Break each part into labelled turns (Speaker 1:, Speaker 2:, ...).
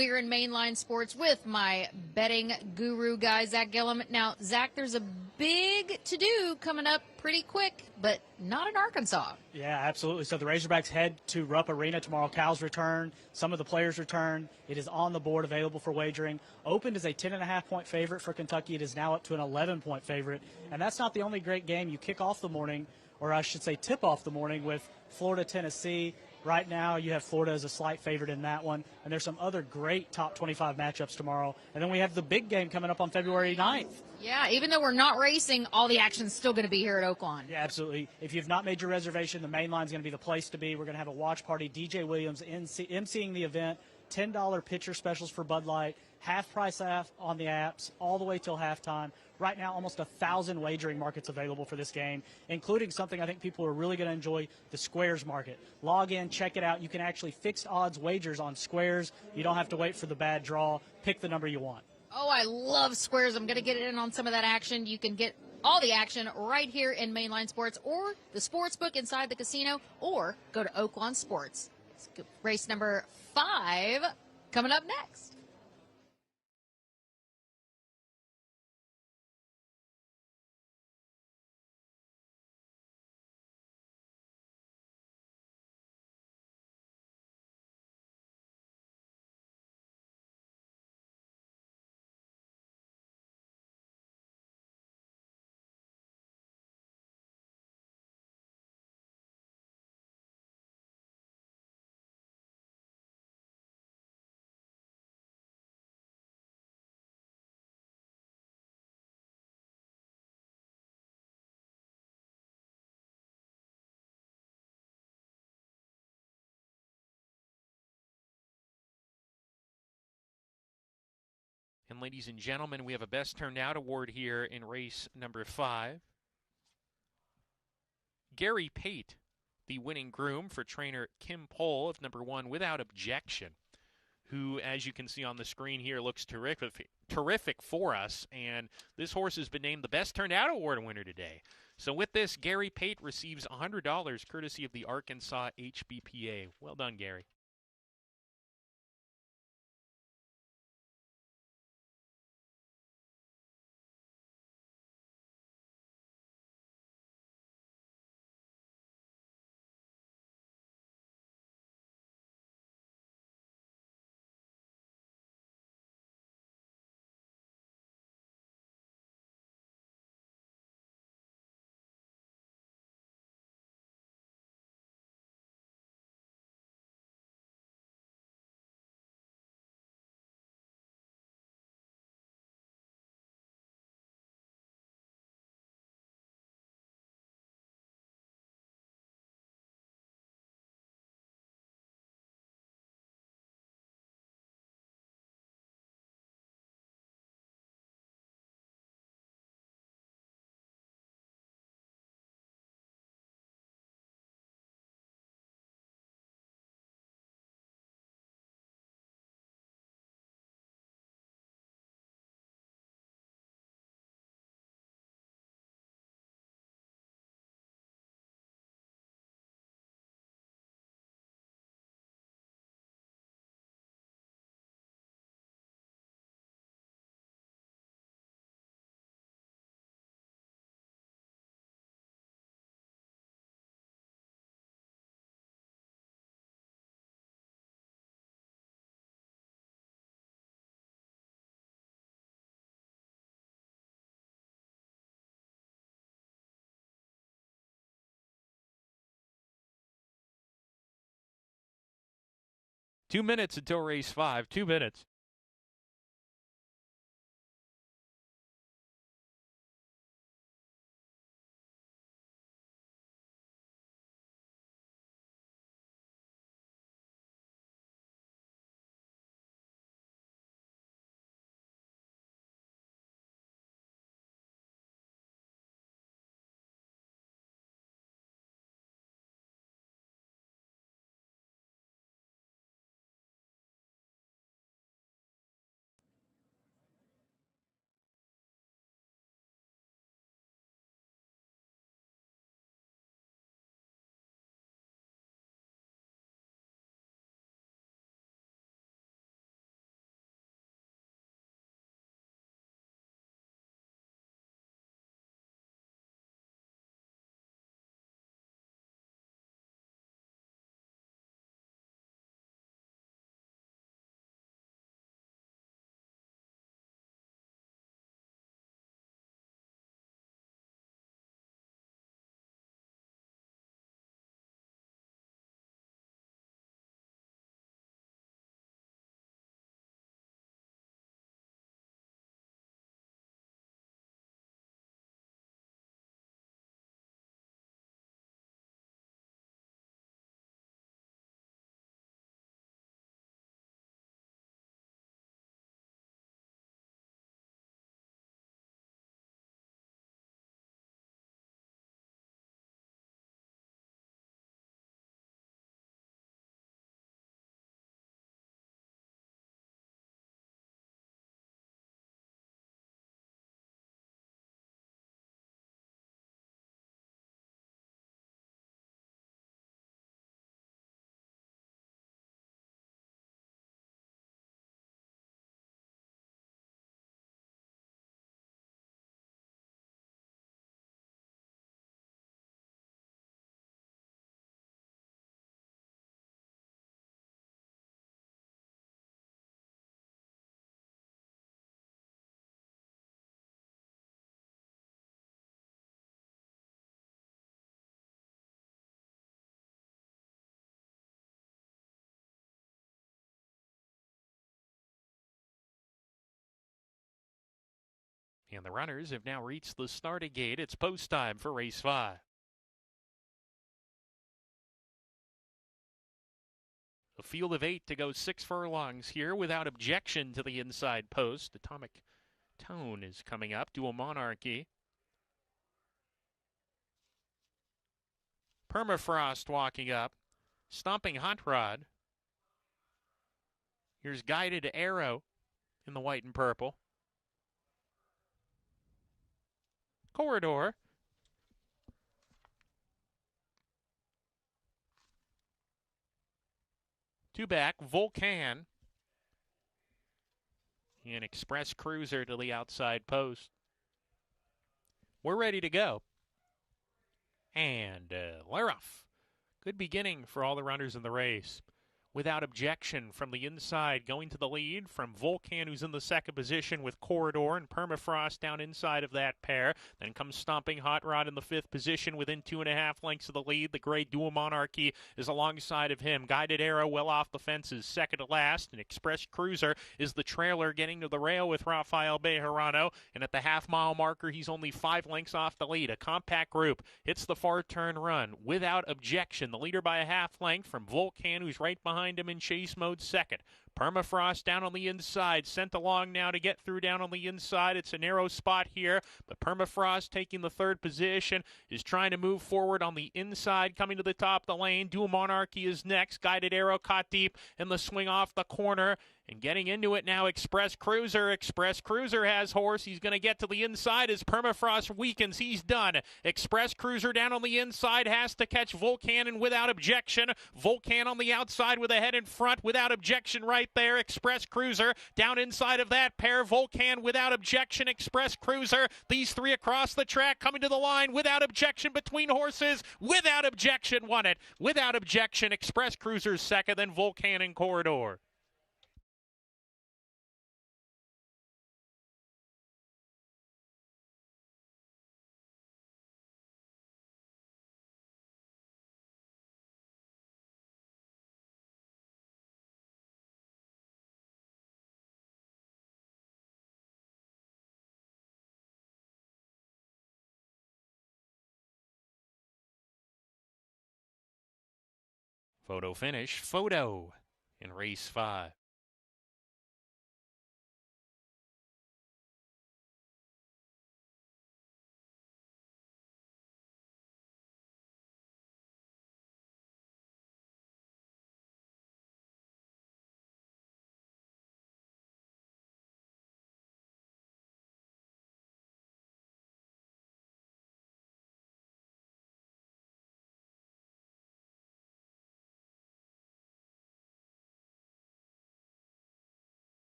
Speaker 1: We're in Mainline Sports with my betting guru guy, Zach Gillum. Now, Zach, there's a big to-do coming up pretty quick, but not in Arkansas.
Speaker 2: Yeah, absolutely. So the Razorbacks head to Rupp Arena tomorrow. Cal's return. Some of the players return. It is on the board, available for wagering. Opened as a 10.5-point favorite for Kentucky. It is now up to an 11-point favorite. And that's not the only great game. You kick off the morning, or I should say tip off the morning, with Florida-Tennessee. Right now, you have Florida as a slight favorite in that one. And there's some other great top 25 matchups tomorrow. And then we have the big game coming up on February 9th.
Speaker 1: Yeah, even though we're not racing, all the action's still going to be here at Oaklawn.
Speaker 2: Yeah, absolutely. If you've not made your reservation, the main line's going to be the place to be. We're going to have a watch party. DJ Williams emceeing the event. $10 pitcher specials for Bud Light. Half price on the apps all the way till halftime. Right now, almost 1,000 wagering markets available for this game, including something I think people are really going to enjoy, the Squares market. Log in, check it out. You can actually fix odds wagers on Squares. You don't have to wait for the bad draw. Pick the number you want.
Speaker 1: Oh, I love Squares. I'm going to get in on some of that action. You can get all the action right here in Mainline Sports or the sports book inside the casino, or go to Oaklawn Sports. Race number 5 coming up next.
Speaker 3: And ladies and gentlemen, we have a Best Turned Out award here in race number 5. Gary Pate, the winning groom for trainer Kim Pohl of number 1 Without Objection, who, as you can see on the screen here, looks terrific for us. And this horse has been named the Best Turned Out award winner today. So with this, Gary Pate receives $100 courtesy of the Arkansas HBPA. Well done, Gary. Two minutes until race 5. 2 minutes. And the runners have now reached the starting gate. It's post time for race 5. A field of 8 to go 6 furlongs here without objection to the inside post. Atomic Tone is coming up. Dual Monarchy. Permafrost walking up. Stomping Hot Rod. Here's Guided Arrow in the white and purple. Corridor. Two back, Volcan. And Express Cruiser to the outside post. We're ready to go. And they're off. Good beginning for all the runners in the race. Without objection from the inside, going to the lead from Volcan, who's in the second position with Corridor and Permafrost down inside of that pair. Then comes Stomping Hot Rod in the 5th position within 2.5 lengths of the lead. The gray Dual Monarchy is alongside of him. Guided Arrow well off the fences, second to last. And Express Cruiser is the trailer getting to the rail with Rafael Bejarano. And at the half-mile marker, he's only 5 lengths off the lead. A compact group hits the far turn run without objection. The leader by a half length from Volcan, who's right behind him in chase mode second. Permafrost down on the inside, sent along now to get through down on the inside. It's a narrow spot here, but Permafrost taking the 3rd position is trying to move forward on the inside, coming to the top of the lane. Dual Monarchy is next. Guided Arrow caught deep in the swing off the corner. And getting into it now, Express Cruiser. Express Cruiser has horse. He's going to get to the inside as Permafrost weakens. He's done. Express Cruiser down on the inside has to catch Volcan and without objection. Volcan on the outside with a head in front without objection right there. Express Cruiser down inside of that pair. Volcan without objection. Express Cruiser. These three across the track coming to the line without objection between horses. Without objection won it. Without objection. Express Cruiser's second, then Volcan and Corridor. Photo finish, photo in race 5.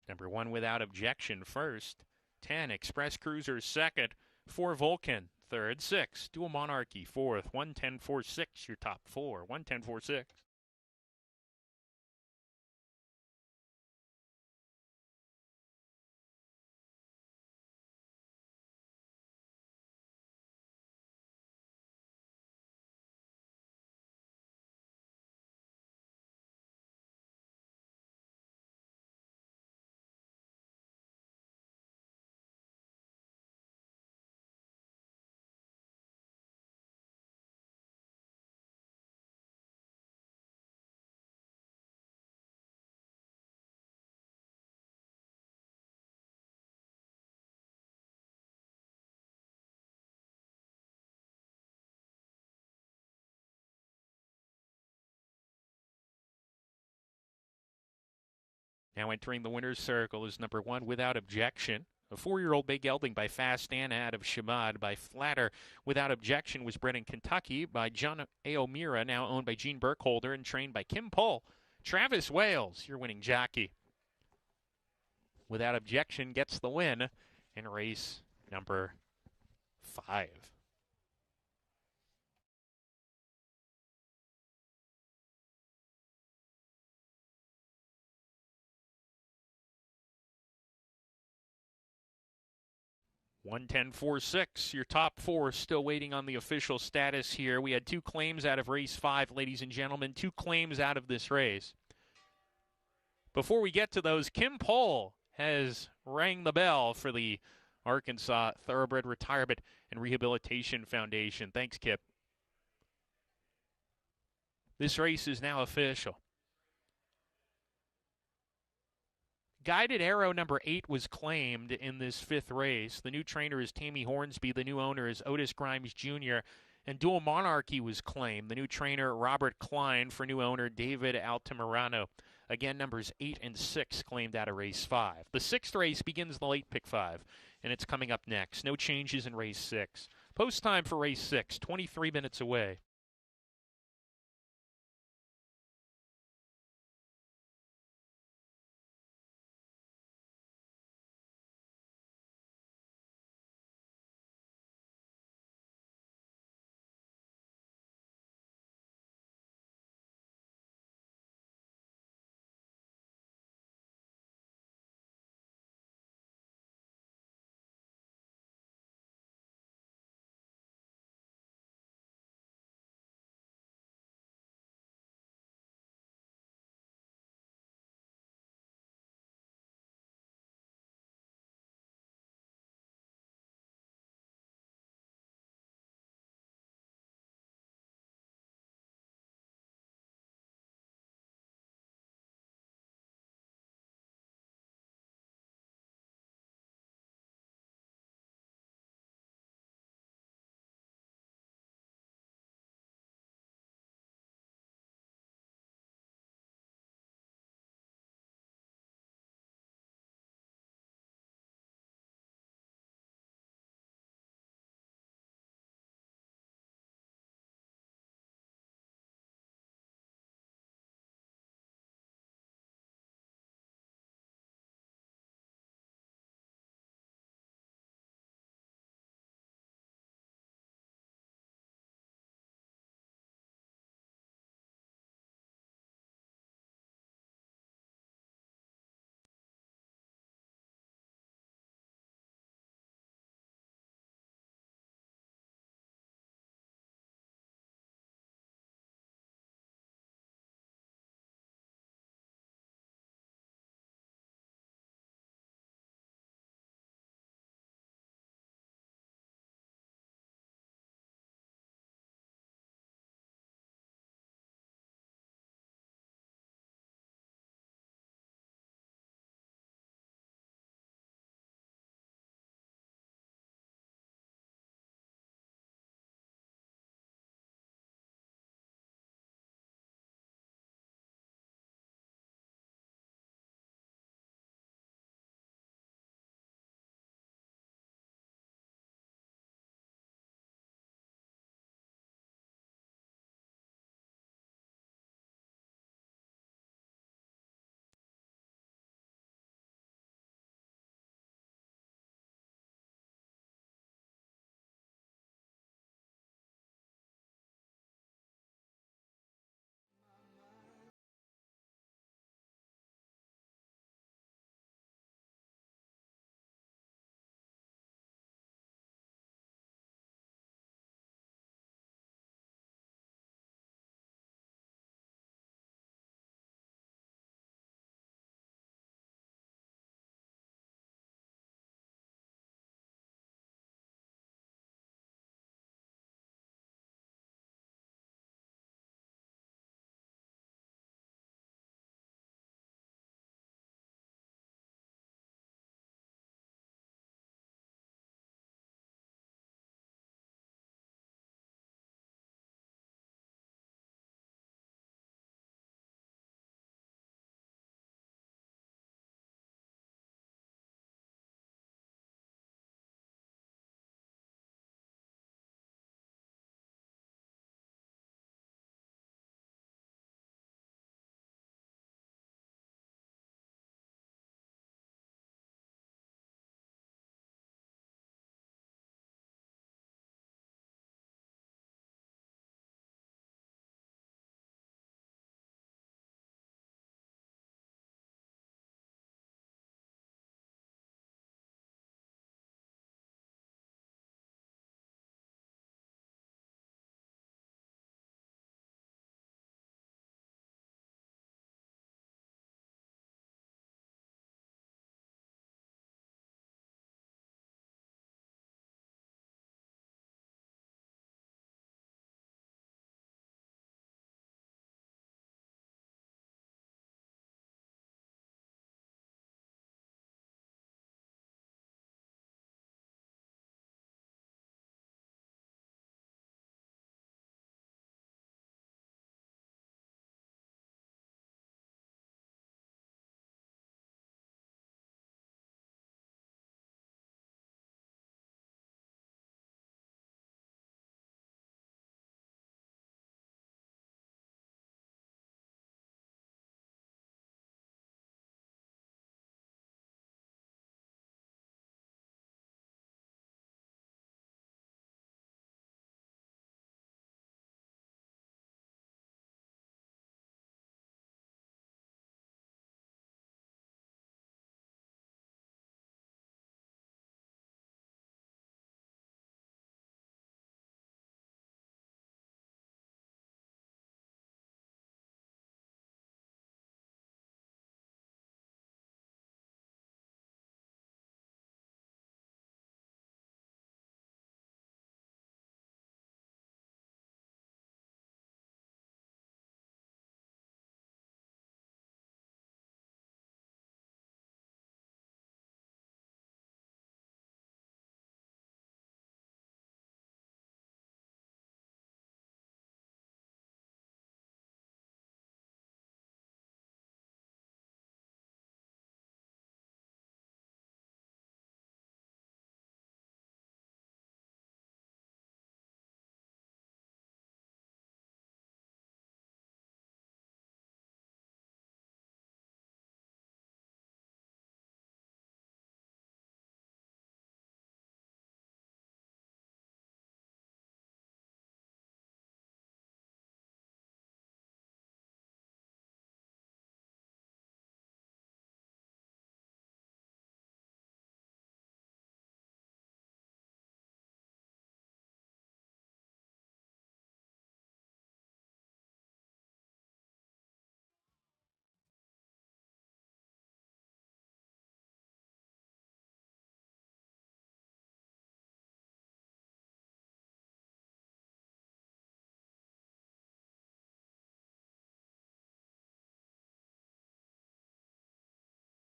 Speaker 3: Number 1 without objection first. 10, Express Cruiser second. 4, Volcan third. 6, Dual Monarchy fourth. 110.46, your top 4. 110.46. Now entering the winner's circle is number 1 without objection. A 4-year-old Big Gelding by Fast Anna out of Shabad. By Flatter without objection was bred in Kentucky by John Aomira, now owned by Gene Burkholder and trained by Kim Pohl. Travis Wales, your winning jockey. Without objection gets the win in race number 5. $110.46, your top 4 still waiting on the official status here. We had 2 claims out of race 5, ladies and gentlemen, 2 claims out of this race. Before we get to those, Kim Pohl has rang the bell for the Arkansas Thoroughbred Retirement and Rehabilitation Foundation. Thanks, Kip. This race is now official. Guided Arrow number 8 was claimed in this 5th race. The new trainer is Tammy Hornsby. The new owner is Otis Grimes Jr. And Dual Monarchy was claimed. The new trainer, Robert Klein, for new owner David Altamirano. Again, numbers 8 and 6 claimed out of race 5. The 6th race begins the late pick 5, and it's coming up next. No changes in race 6. Post time for race 6, 23 minutes away.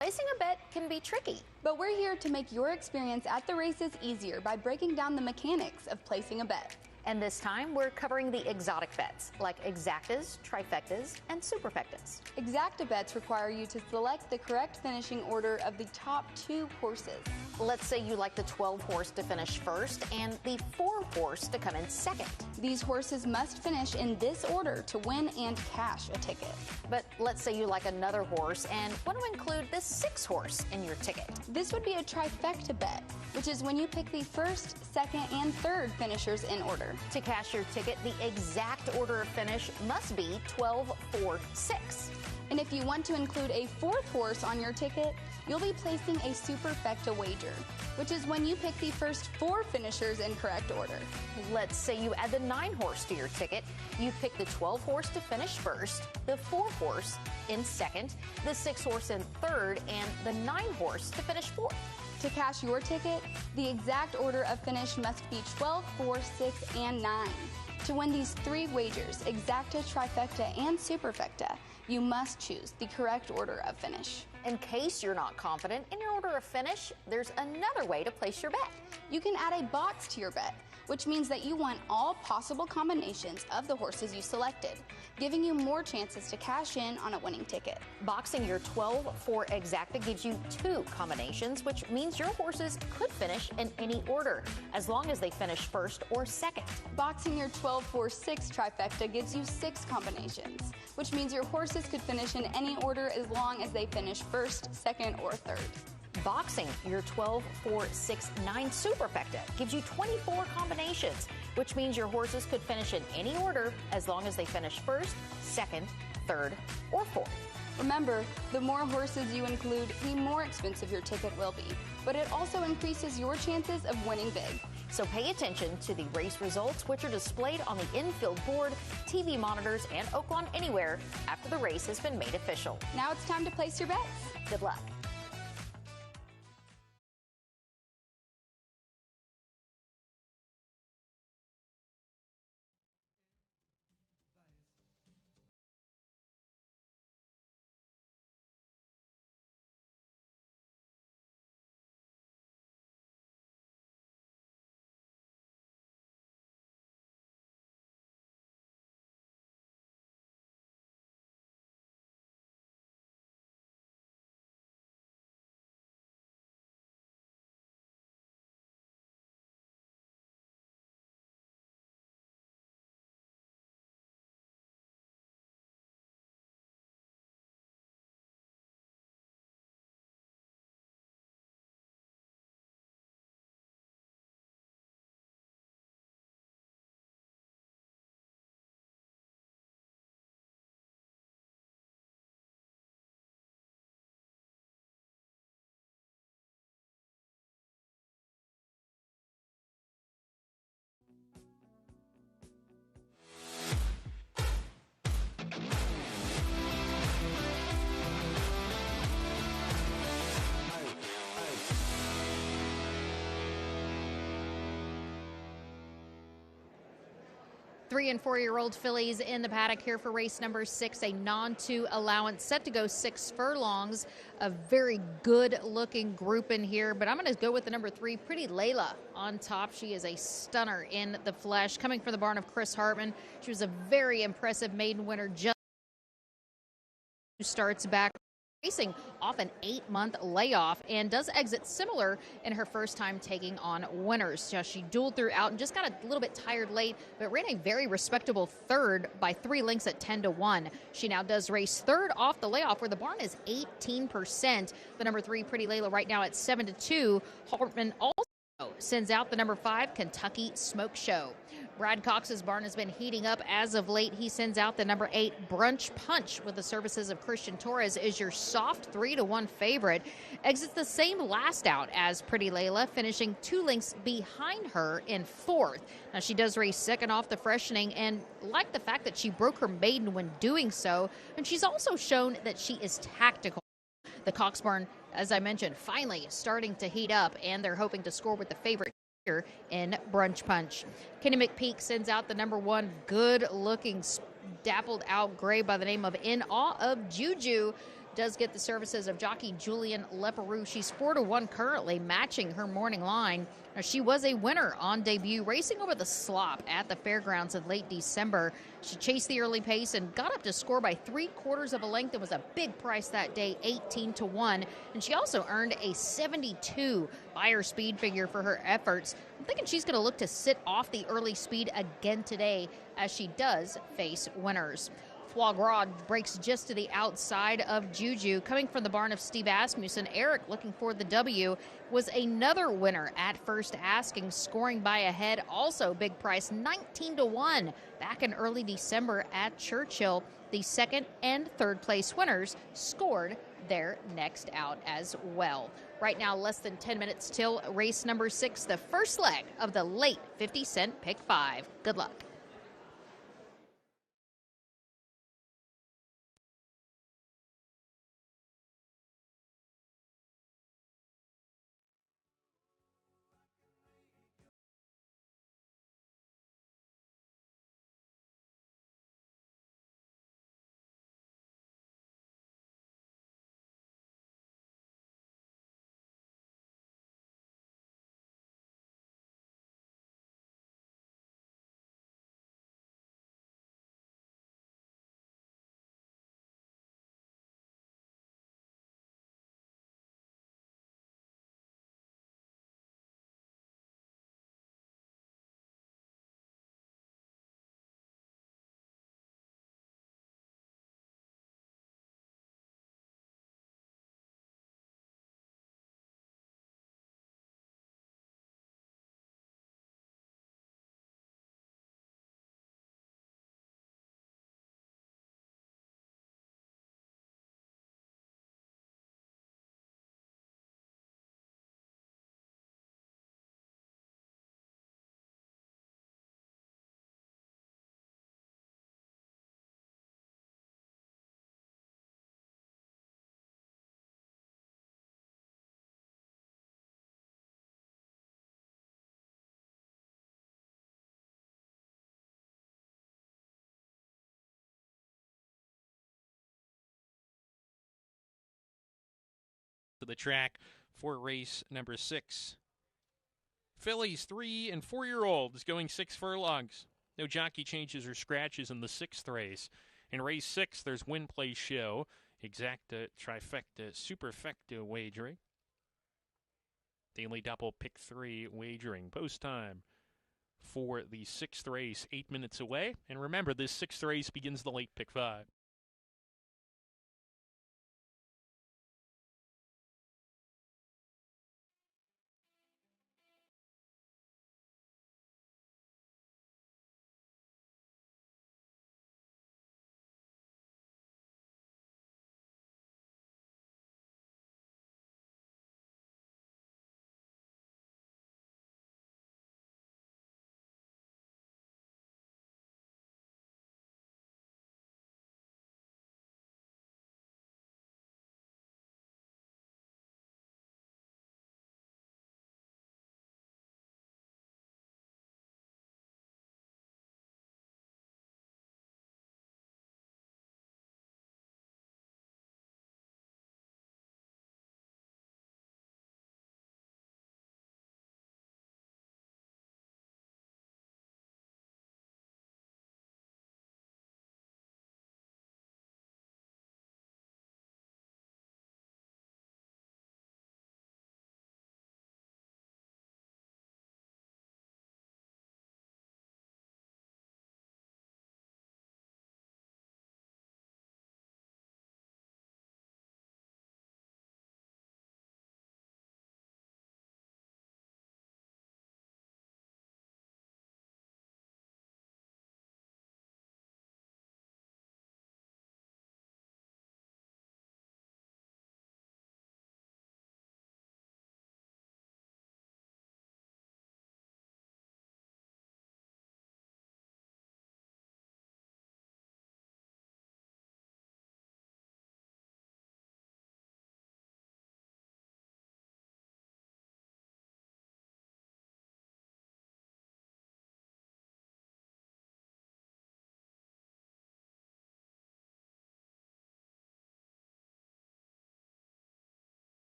Speaker 4: Placing a bet can be tricky.
Speaker 5: But we're here to make your experience at the races easier by breaking down the mechanics of placing a bet.
Speaker 4: And this time, we're covering the exotic bets, like exactas, trifectas, and superfectas.
Speaker 5: Exacta bets require you to select the correct finishing order of the top 2 horses.
Speaker 4: Let's say you like the 12 horse to finish first and the 4 horse to come in second.
Speaker 5: These horses must finish in this order to win and cash a ticket.
Speaker 4: But let's say you like another horse and want to include the 6 horse in your ticket.
Speaker 5: This would be a trifecta bet, which is when you pick the first, second, and third finishers in order.
Speaker 4: To cash your ticket, the exact order of finish must be 12, 4, 6.
Speaker 5: And if you want to include a 4th horse on your ticket, you'll be placing a superfecta wager, which is when you pick the first 4 finishers in correct order.
Speaker 4: Let's say you add the 9 horse to your ticket. You pick the 12 horse to finish first, the 4 horse in second, the 6 horse in third, and the 9 horse to finish fourth.
Speaker 5: To cash your ticket, the exact order of finish must be 12, 4, 6, and 9. To win these 3 wagers, exacta, trifecta, and superfecta, you must choose the correct order of finish.
Speaker 4: In case you're not confident in your order of finish, there's another way to place your bet.
Speaker 5: You can add a box to your bet, which means that you want all possible combinations of the horses you selected, giving you more chances to cash in on a winning ticket.
Speaker 4: Boxing your 12-4 exacta gives you 2 combinations, which means your horses could finish in any order, as long as they finish first or second.
Speaker 5: Boxing your 12-4-6 trifecta gives you 6 combinations, which means your horses could finish in any order as long as they finish first, second, or third.
Speaker 4: Boxing your 12, 4, 6, 9 superfecta gives you 24 combinations, which means your horses could finish in any order as long as they finish first, second, third, or fourth.
Speaker 5: Remember, the more horses you include, the more expensive your ticket will be, but it also increases your chances of winning big.
Speaker 4: So pay attention to the race results, which are displayed on the infield board, TV monitors, and Oaklawn Anywhere after the race has been made official.
Speaker 5: Now it's time to place your bets.
Speaker 4: Good luck.
Speaker 1: Three and 4-year-old fillies in the paddock here for race number 6, a non-2 allowance set to go 6 furlongs. A very good-looking group in here, but I'm going to go with the number 3, Pretty Layla, on top. She is a stunner in the flesh, coming from the barn of Chris Hartman. She was a very impressive maiden winner, just starts back racing off an 8-month layoff and does exit similar in her first time taking on winners. She dueled throughout and just got a little bit tired late, but ran a very respectable third by 3 lengths at 10-1. She now does race third off the layoff, where the barn is 18%. The number 3, Pretty Layla, right now at 7-2. Hartman also sends out the number 5, Kentucky Smoke Show. Brad Cox's barn has been heating up as of late. He sends out the number 8, Brunch Punch, with the services of Christian Torres, is your soft 3-1 favorite. Exits the same last out as Pretty Layla, finishing 2 lengths behind her in 4th. Now, she does race second off the freshening, and like the fact that she broke her maiden when doing so, and she's also shown that she is tactical. The Cox barn, as I mentioned, finally starting to heat up, and they're hoping to score with the favorite here in Brunch Punch. Kenny McPeak sends out the number 1, good-looking, dappled out gray by the name of In Awe of Juju. does get the services of jockey Julian Leperoux. She's 4-1 currently, matching her morning line. Now, she was a winner on debut, racing over the slop at the fairgrounds in late December. She chased the early pace and got up to score by 3/4 of a length. It was a big price that day, 18-1. And she also earned a 72 buyer speed figure for her efforts. I'm thinking she's going to look to sit off the early speed again today as she does face winners. Foie Gras breaks just to the outside of Juju. Coming from the barn of Steve Asmussen, Eric, looking for the W, was another winner at first asking, scoring by a head. Also big price, 19-1, back in early December at Churchill. The second and third place winners scored their next out as well. Right now, less than 10 minutes till race number 6, the first leg of the late 50-cent Pick 5. Good luck.
Speaker 3: To the track for race number 6. Fillies, 3 and 4-year-olds going 6 furlongs. No jockey changes or scratches in the 6th race. In race 6, there's win, play, show, exacta, trifecta, superfecta wagering. Daily double, pick 3 wagering. Post time for the 6th race, 8 minutes away. And remember, this 6th race begins the late pick 5.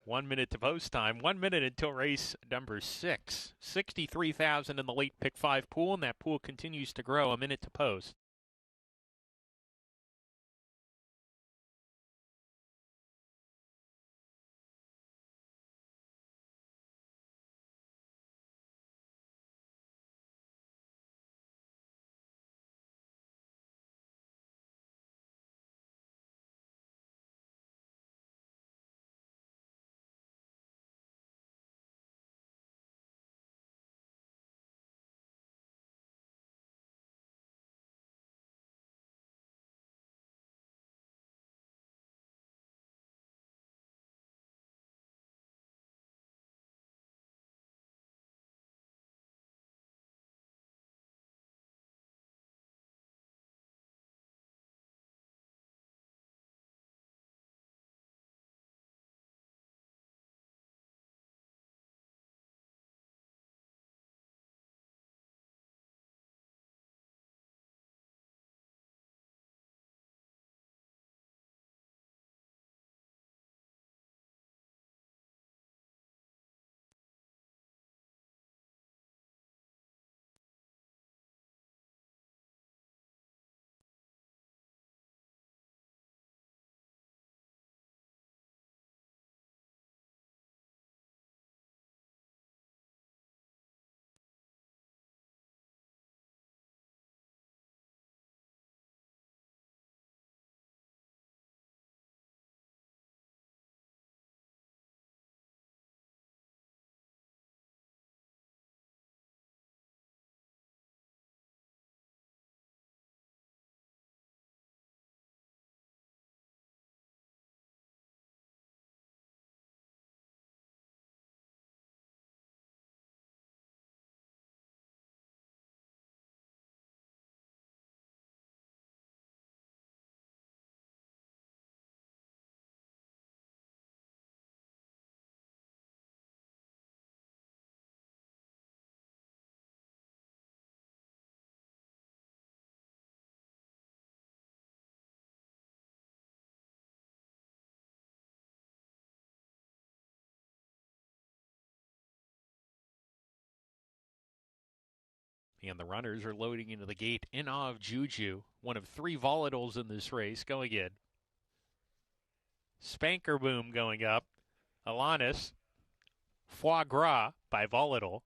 Speaker 3: 1 minute to post time. 1 minute until race number 6. 63,000 in the late pick 5 pool, and that pool continues to grow. A minute to post. And the runners are loading into the gate in awe of Juju, one of 3 volatiles in this race. Going in. Spanker Boom going up. Alanis. Foie Gras by Volatile.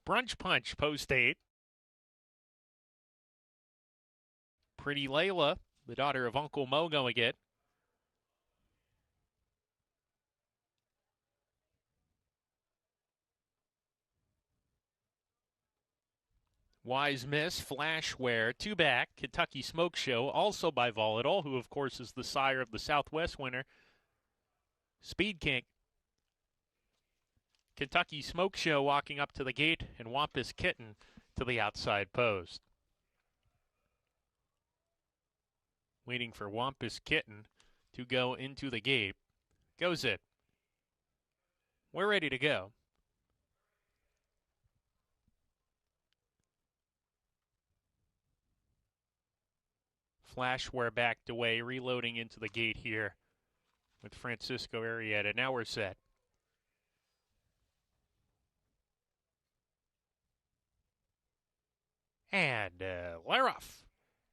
Speaker 3: Brunch Punch, post 8. Pretty Layla, the daughter of Uncle Mo, going in. Wise Miss, Flashware, 2 back, Kentucky Smoke Show, also by Volatile, who of course is the sire of the Southwest winner, Speed King. Kentucky Smoke Show walking up to the gate, and Wampus Kitten to the outside post. Waiting for Wampus Kitten to go into the gate. Goes it. We're ready to go. Flashware backed away, reloading into the gate here with Francisco Arrieta. Now we're set. And we're off.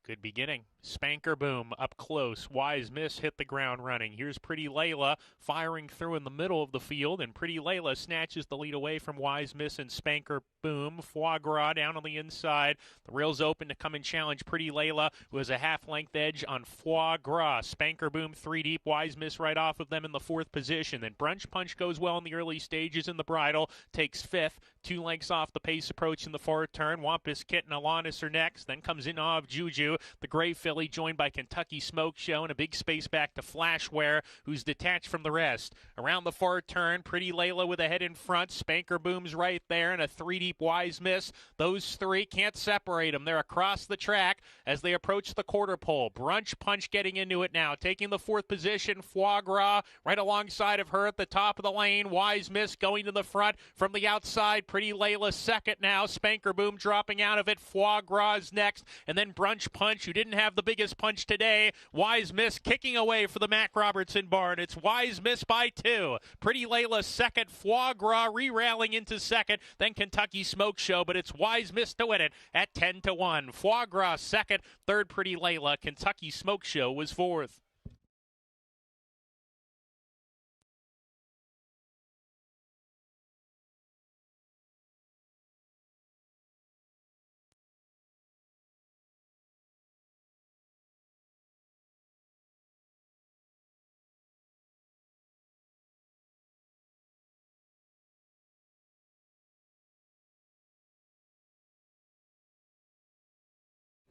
Speaker 3: Good beginning. Spanker Boom up close. Wise Miss hit the ground running. Here's Pretty Layla firing through in the middle of the field, and Pretty Layla snatches the lead away from Wise Miss and Spanker Boom. Foie Gras down on the inside. The rail's open to come and challenge Pretty Layla, who has a half-length edge on Foie Gras. Spanker Boom 3 deep. Wise Miss right off of them in the 4th position. Then Brunch Punch goes well in the early stages in the bridle. Takes 5th. 2 lengths off the pace approach in the forward turn. Wampus Kitten, Alanis are next. Then comes in awe of Juju. The Gray Filly joined by Kentucky Smoke Show, and a big space back to Flashware, who's detached from the rest. Around the forward turn, Pretty Layla with a head in front. Spanker Boom's right there, and a 3 deep Wise Miss. Those 3 can't separate them. They're across the track as they approach the quarter pole. Brunch Punch getting into it now, taking the 4th position. Foie Gras right alongside of her at the top of the lane. Wise Miss going to the front from the outside. Pretty Layla second now. Spanker Boom dropping out of it. Foie Gras next, and then Brunch Punch, who didn't have the the biggest punch today. Wise Miss kicking away for the Mac Robertson barn. It's Wise Miss by 2. Pretty Layla second. Foie Gras re-rallying into second. Then Kentucky Smoke Show, but it's Wise Miss to win it at 10-1. Foie Gras second. Third, Pretty Layla. Kentucky Smoke Show was fourth.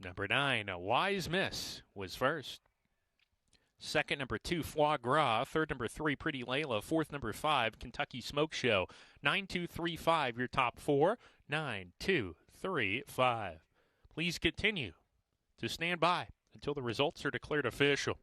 Speaker 3: Number 9, Wise Miss was first. Second, number 2, Foie Gras. Third, number 3, Pretty Layla. Fourth, number 5, Kentucky Smoke Show. 9-2-3-5, your top 4. 9-2-3-5. Please continue to stand by until the results are declared official.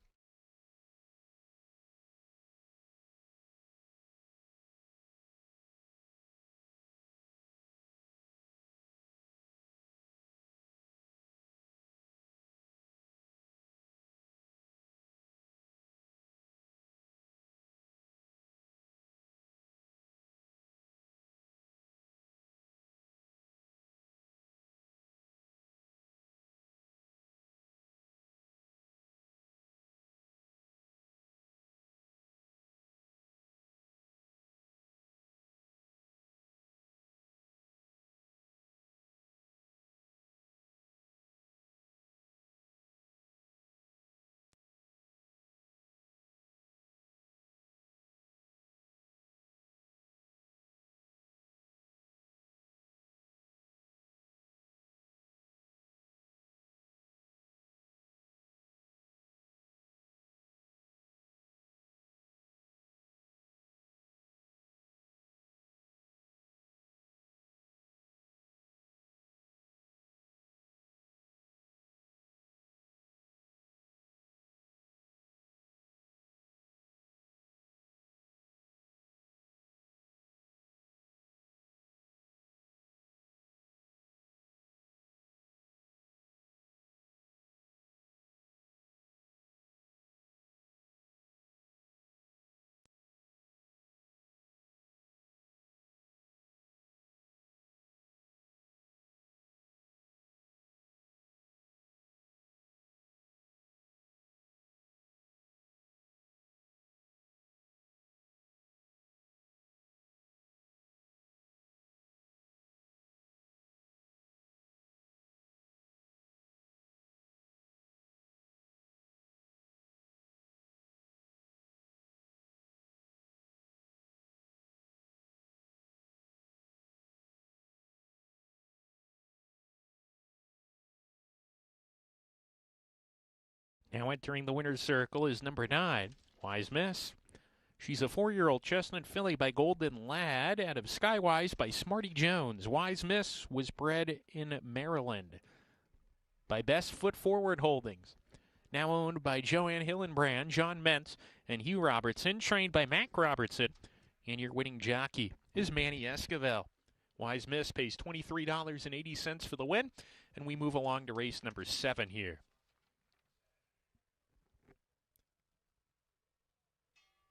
Speaker 3: Now entering the winner's circle is number 9, Wise Miss. She's a 4-year-old chestnut filly by Golden Lad out of Skywise by Smarty Jones. Wise Miss was bred in Maryland by Best Foot Forward Holdings. Now owned by Joanne Hillenbrand, John Mentz, and Hugh Robertson. Trained by Mac Robertson. And your winning jockey is Manny Esquivel. Wise Miss pays $23.80 for the win. And we move along to race number 7 here.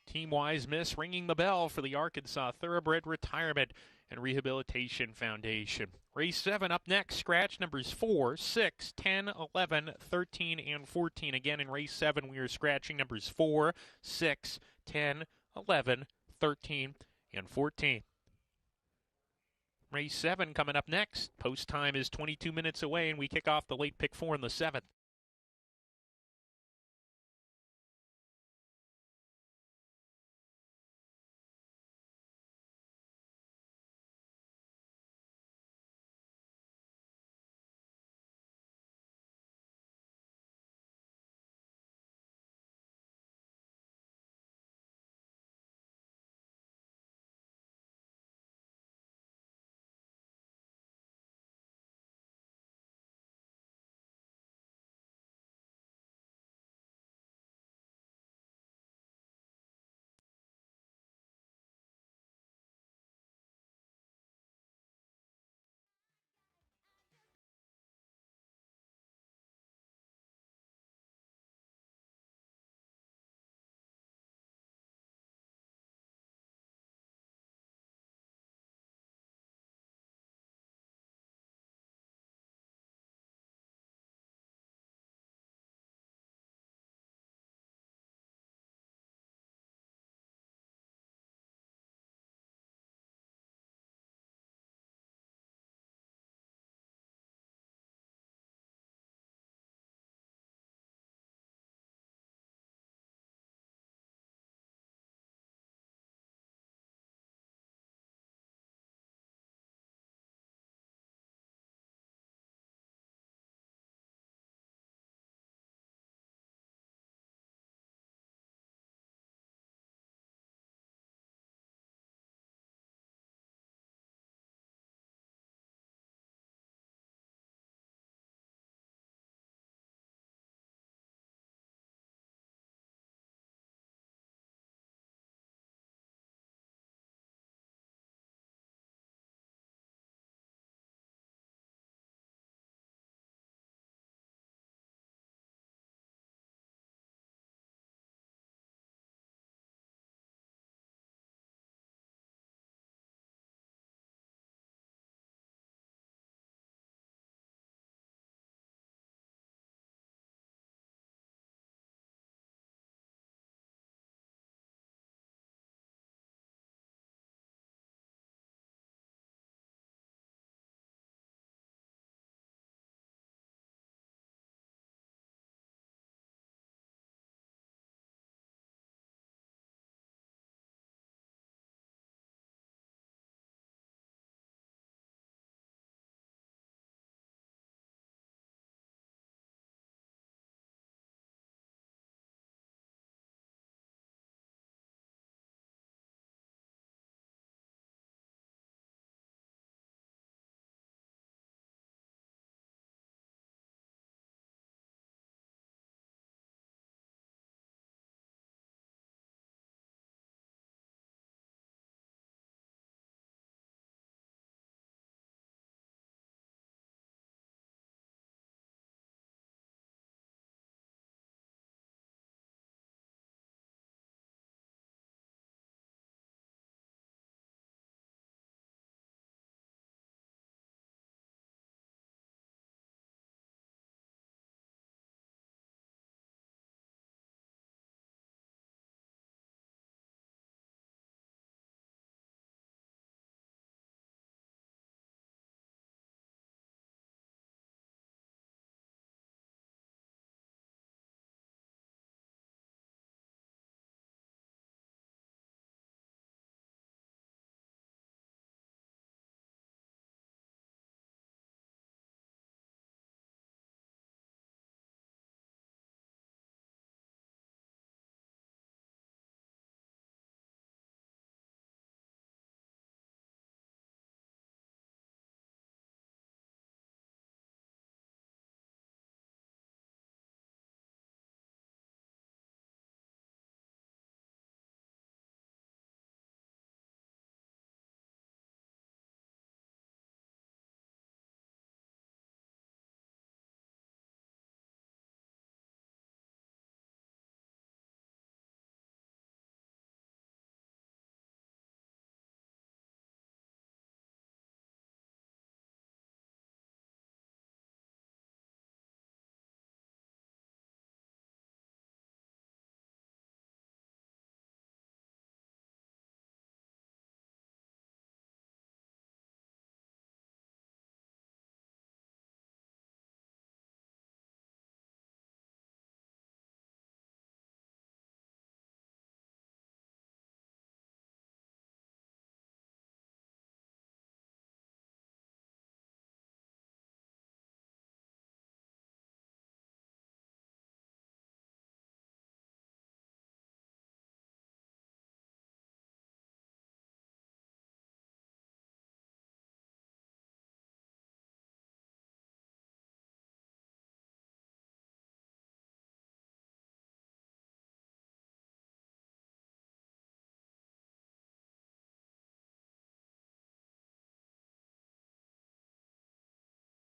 Speaker 3: Team Wise Miss ringing the bell for the Arkansas Thoroughbred Retirement and Rehabilitation Foundation. Race 7 up next. Scratch numbers 4, 6, 10, 11, 13, and 14. Again, in race 7, we are scratching numbers 4, 6, 10, 11, 13, and 14. Race 7 coming up next. Post time is 22 minutes away, and we kick off the late pick 4 in the 7th.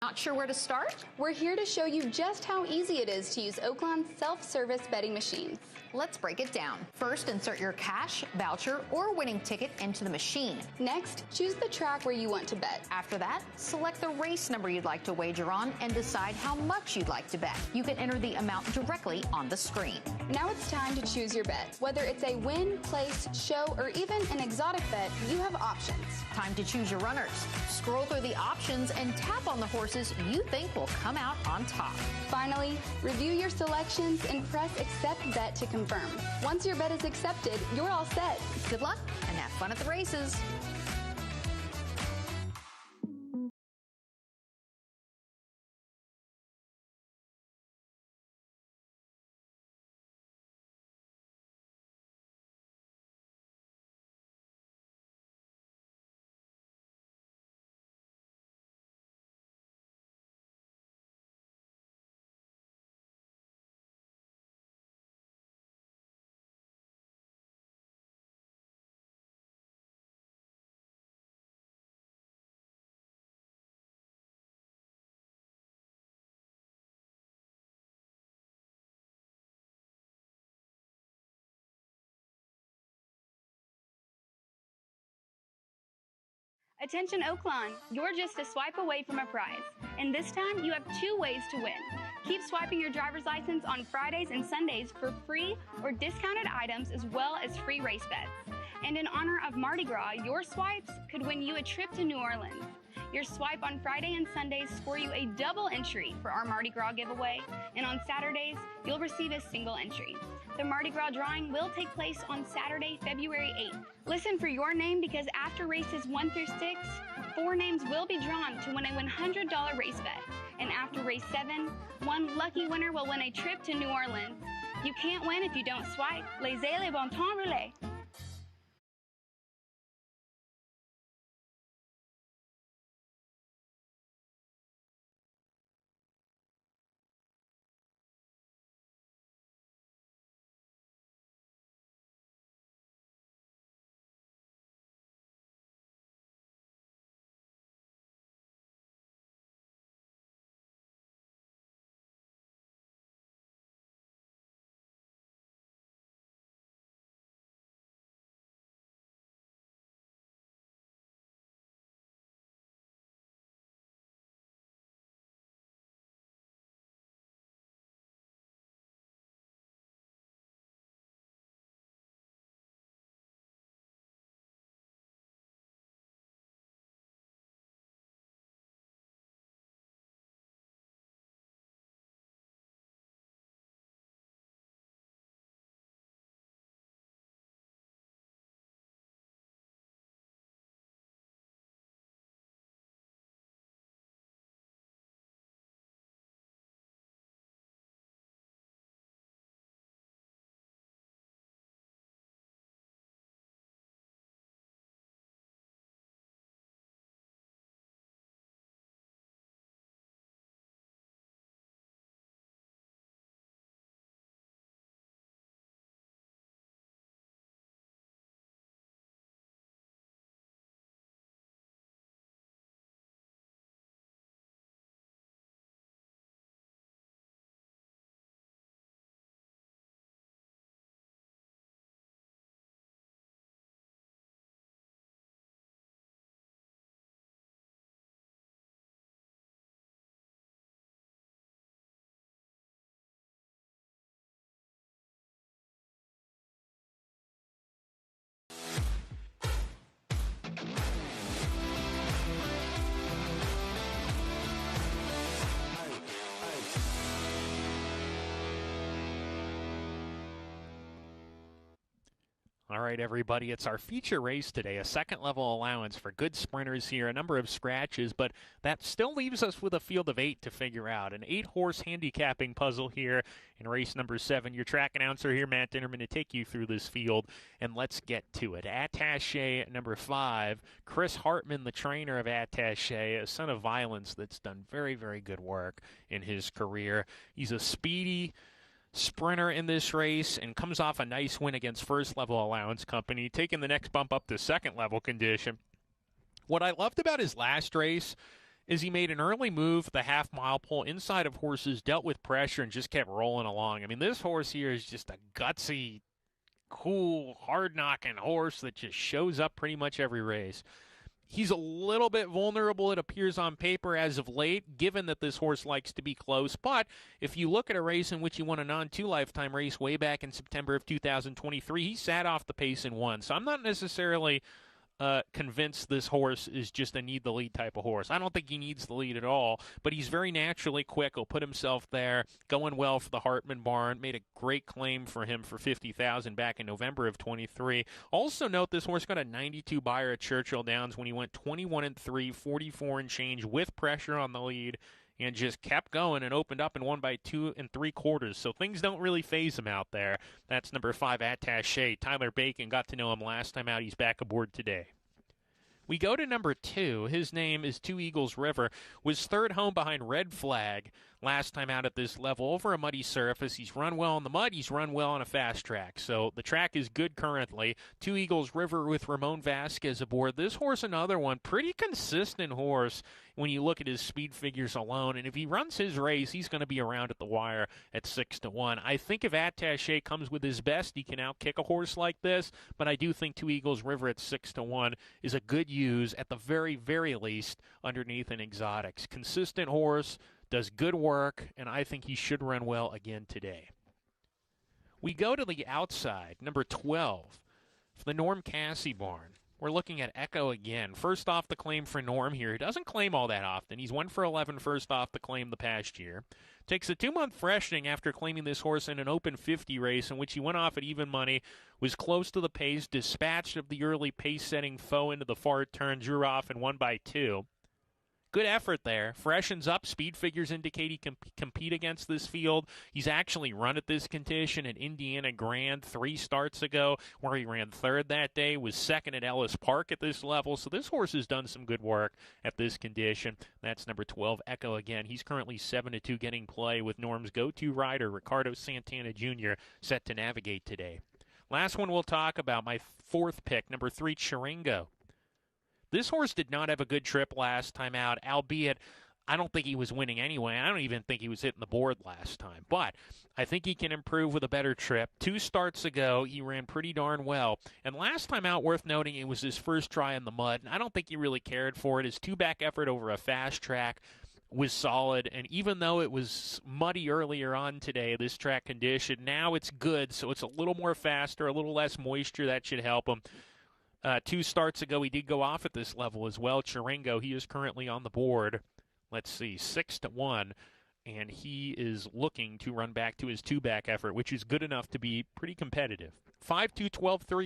Speaker 4: Not sure where to start?
Speaker 5: We're here to show you just how easy it is to use Oaklawn's self-service betting machines.
Speaker 4: Let's break it down. First, insert your cash, voucher, or winning ticket into the machine.
Speaker 5: Next, choose the track where you want to bet.
Speaker 4: After that, select the race number you'd like to wager on and decide how much you'd like to bet. You can enter the amount directly on the screen.
Speaker 5: Now it's time to choose your bet. Whether it's a win, place, show, or even an exotic bet, you have options.
Speaker 4: Time to choose your runners. Scroll through the options and tap on the horses you think will come out on top.
Speaker 5: Finally, review your selections and press Accept Bet to confirm. Once your bet is accepted, you're all set.
Speaker 4: Good luck and have fun at the races.
Speaker 5: Attention Oaklawn, you're just a swipe away from a prize. And this time, you have 2 ways to win. Keep swiping your driver's license on Fridays and Sundays for free or discounted items as well as free race bets. And in honor of Mardi Gras, your swipes could win you a trip to New Orleans. Your swipe on Friday and Sundays score you a double entry for our Mardi Gras giveaway, and on Saturdays, you'll receive a single entry. The Mardi Gras drawing will take place on Saturday, February 8th. Listen for your name because after races 1 through 6, 4 names will be drawn to win a $100 race bet. And after race 7, 1 lucky winner will win a trip to New Orleans. You can't win if you don't swipe. Laissez les bon temps rouler.
Speaker 3: All right, everybody, it's our feature race today, a second-level allowance for good sprinters here, a number of scratches, but that still leaves us with a field of 8 to figure out. An 8-horse handicapping puzzle here in race number 7. Your track announcer here, Matt Dinnerman, to take you through this field, and let's get to it. Attaché number 5, Chris Hartman, the trainer of Attaché, a son of violence that's done very, very good work in his career. He's a speedy sprinter in this race and comes off a nice win against First Level Allowance Company, taking the next bump up to second level condition. What I loved about his last race is he made an early move, the half-mile pull inside of horses, dealt with pressure, and just kept rolling along. I mean, this horse here is just a gutsy, cool, hard-knocking horse that just shows up pretty much every race. He's a little bit vulnerable, it appears on paper as of late, given that this horse likes to be close. But if you look at a race in which he won a non-2 lifetime race way back in September of 2023, he sat off the pace and won. So I'm not necessarily convinced this horse is just a need-the-lead type of horse. I don't think he needs the lead at all, but he's very naturally quick. He'll put himself there, going well for the Hartman barn. Made a great claim for him for $50,000 back in November of 23. Also note this horse got a 92 buyer at Churchill Downs when he went 21-3, 44 and change with pressure on the lead, and just kept going and opened up and won by 2 3/4. So things don't really phase him out there. That's number 5, Attaché. Tyler Bacon, got to know him last time out. He's back aboard today. We go to number 2. His name is Two Eagles River. Was third home behind Red Flag last time out at this level over a muddy surface. He's run well in the mud. He's run well on a fast track. So the track is good currently. Two Eagles River with Ramon Vasquez aboard. This horse, another one, pretty consistent horse when you look at his speed figures alone. And if he runs his race, he's going to be around at the wire at 6-1. I think if Attaché comes with his best, he can outkick a horse like this. But I do think Two Eagles River at 6-1 is a good use, at the very, very least, underneath an exotics. Consistent horse, does good work, and I think he should run well again today. We go to the outside, number 12, for the Norm Cassie barn. We're looking at Echo again. First off the claim for Norm here. He doesn't claim all that often. He's 1 for 11 first off the claim the past year. Takes a 2-month freshening after claiming this horse in an open 50 race in which he went off at even money, was close to the pace, dispatched of the early pace-setting foe into the far turn, drew off and won by 2. Good effort there. Freshens up. Speed figures indicate he can compete against this field. He's actually run at this condition at Indiana Grand 3 starts ago, where he ran third that day, was second at Ellis Park at this level. So this horse has done some good work at this condition. That's number 12, Echo again. He's currently 7-2 getting play with Norm's go-to rider, Ricardo Santana Jr., set to navigate today. Last one we'll talk about, my 4th pick, number 3, Chiringo. This horse did not have a good trip last time out, albeit I don't think he was winning anyway. I don't even think he was hitting the board last time. But I think he can improve with a better trip. 2 starts ago, he ran pretty darn well. And last time out, worth noting, it was his first try in the mud. And I don't think he really cared for it. His 2-back effort over a fast track was solid. And even though it was muddy earlier on today, this track condition, now it's good. So it's a little more faster, a little less moisture. That should help him. 2 starts ago, he did go off at this level as well. Chiringo, he is currently on the board. Let's see, 6-1, and he is looking to run back to his 2-back effort, which is good enough to be pretty competitive. 5-2, 12-3.